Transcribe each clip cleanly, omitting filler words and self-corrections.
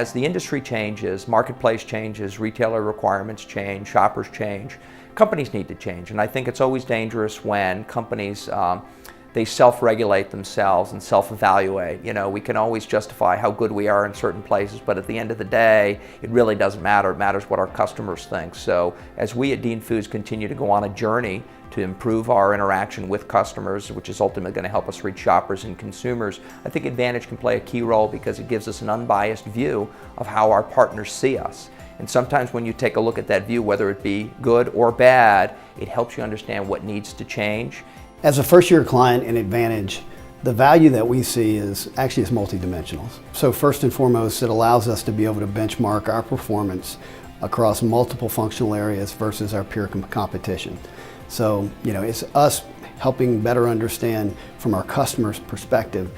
as the industry changes, marketplace changes, retailer requirements change, shoppers change, companies need to change. And I think it's always dangerous when companies they self-regulate themselves and self-evaluate. You know, we can always justify how good we are in certain places, but at the end of the day, it really doesn't matter. It matters what our customers think. So as we at Dean Foods continue to go on a journey to improve our interaction with customers, which is ultimately going to help us reach shoppers and consumers, I think Advantage can play a key role because it gives us an unbiased view of how our partners see us. And sometimes when you take a look at that view, whether it be good or bad, it helps you understand what needs to change. As a first-year client in Advantage, the value that we see is multidimensional. So first and foremost, it allows us to be able to benchmark our performance across multiple functional areas versus our peer competition. So, you know, it's us helping better understand from our customers' perspective,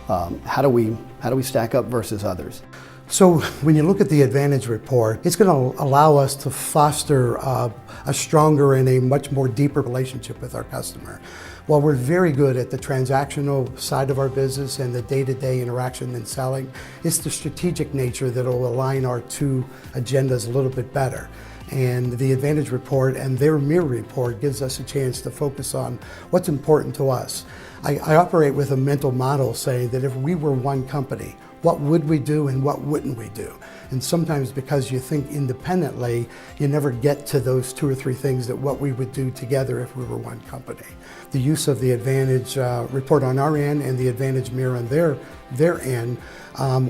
how do we stack up versus others. So when you look at the Advantage report, it's going to allow us to foster a stronger and a much more deeper relationship with our customer. While we're very good at the transactional side of our business and the day-to-day interaction and selling, it's the strategic nature that will align our two agendas a little bit better. And the Advantage report and their mirror report gives us a chance to focus on what's important to us. I operate with a mental model saying that if we were one company, what would we do and what wouldn't we do? And sometimes because you think independently, you never get to those two or three things that what we would do together if we were one company. The use of the Advantage report on our end and the Advantage mirror on their end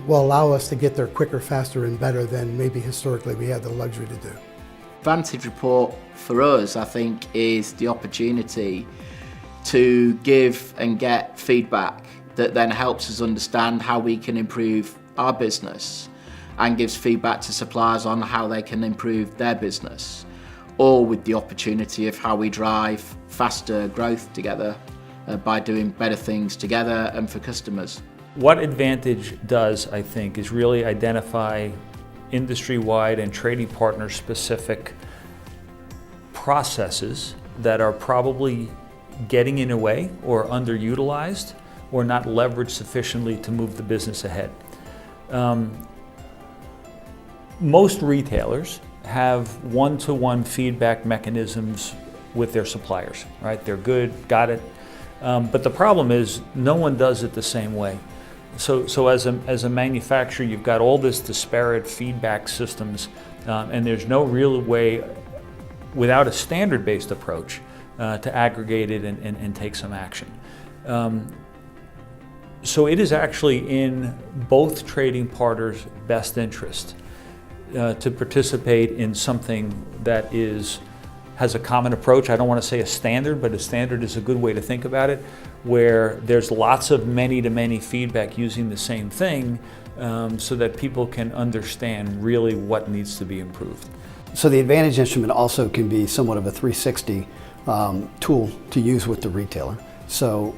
will allow us to get there quicker, faster, and better than maybe historically we had the luxury to do. Advantage report for us, I think, is the opportunity to give and get feedback that then helps us understand how we can improve our business and gives feedback to suppliers on how they can improve their business, all with the opportunity of how we drive faster growth together by doing better things together and for customers. What Advantage does, I think, is really identify industry-wide and trading partner-specific processes that are probably getting in the way or underutilized or not leveraged sufficiently to move the business ahead. Most retailers have one-to-one feedback mechanisms with their suppliers, right? They're good, got it. But the problem is no one does it the same way. So as a manufacturer, you've got all this disparate feedback systems, and there's no real way, without a standard-based approach, to aggregate it and take some action. So it is actually in both trading partners' best interest to participate in something that has a common approach. I don't want to say a standard, but a standard is a good way to think about it, where there's lots of many-to-many feedback using the same thing so that people can understand really what needs to be improved. So the Advantage instrument also can be somewhat of a 360 tool to use with the retailer. So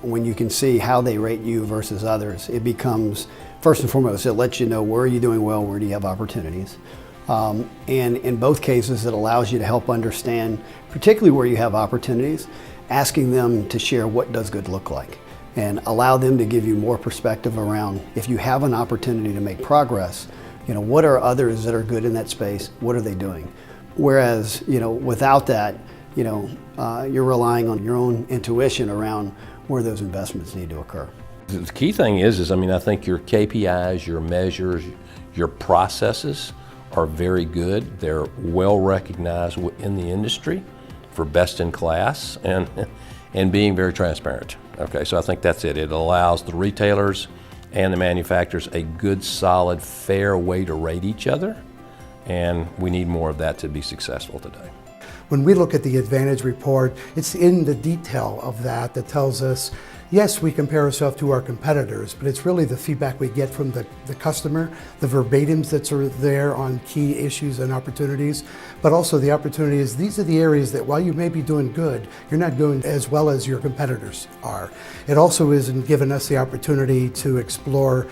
when you can see how they rate you versus others, it becomes, first and foremost, it lets you know where are you doing well, where do you have opportunities. And in both cases, it allows you to help understand, particularly where you have opportunities, asking them to share what does good look like and allow them to give you more perspective around if you have an opportunity to make progress, you know, what are others that are good in that space, what are they doing? Whereas, you know, without that, you know, you're relying on your own intuition around where those investments need to occur. The key thing is I mean, I think your KPIs, your measures, your processes are very good. They're well recognized in the industry for best in class and being very transparent. Okay, so I think that's it. It allows the retailers and the manufacturers a good, solid, fair way to rate each other, and we need more of that to be successful today. When we look at the Advantage report, it's in the detail of that tells us, yes, we compare ourselves to our competitors, but it's really the feedback we get from the customer, the verbatims that are there on key issues and opportunities, but also the opportunities, these are the areas that while you may be doing good, you're not doing as well as your competitors are. It also isn't giving us the opportunity to explore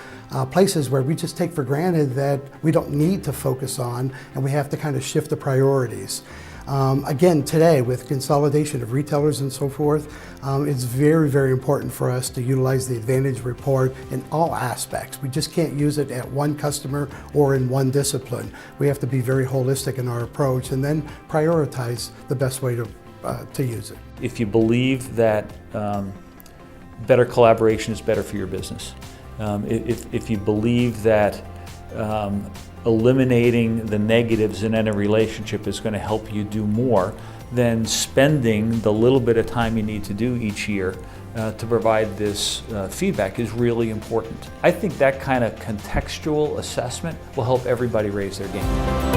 places where we just take for granted that we don't need to focus on and we have to kind of shift the priorities. Again, today with consolidation of retailers and so forth, it's very, very important for us to utilize the Advantage Report in all aspects. We just can't use it at one customer or in one discipline. We have to be very holistic in our approach and then prioritize the best way to use it. If you believe that better collaboration is better for your business, if you believe that eliminating the negatives in any relationship is going to help you do more, then spending the little bit of time you need to do each year to provide this feedback is really important. I think that kind of contextual assessment will help everybody raise their game.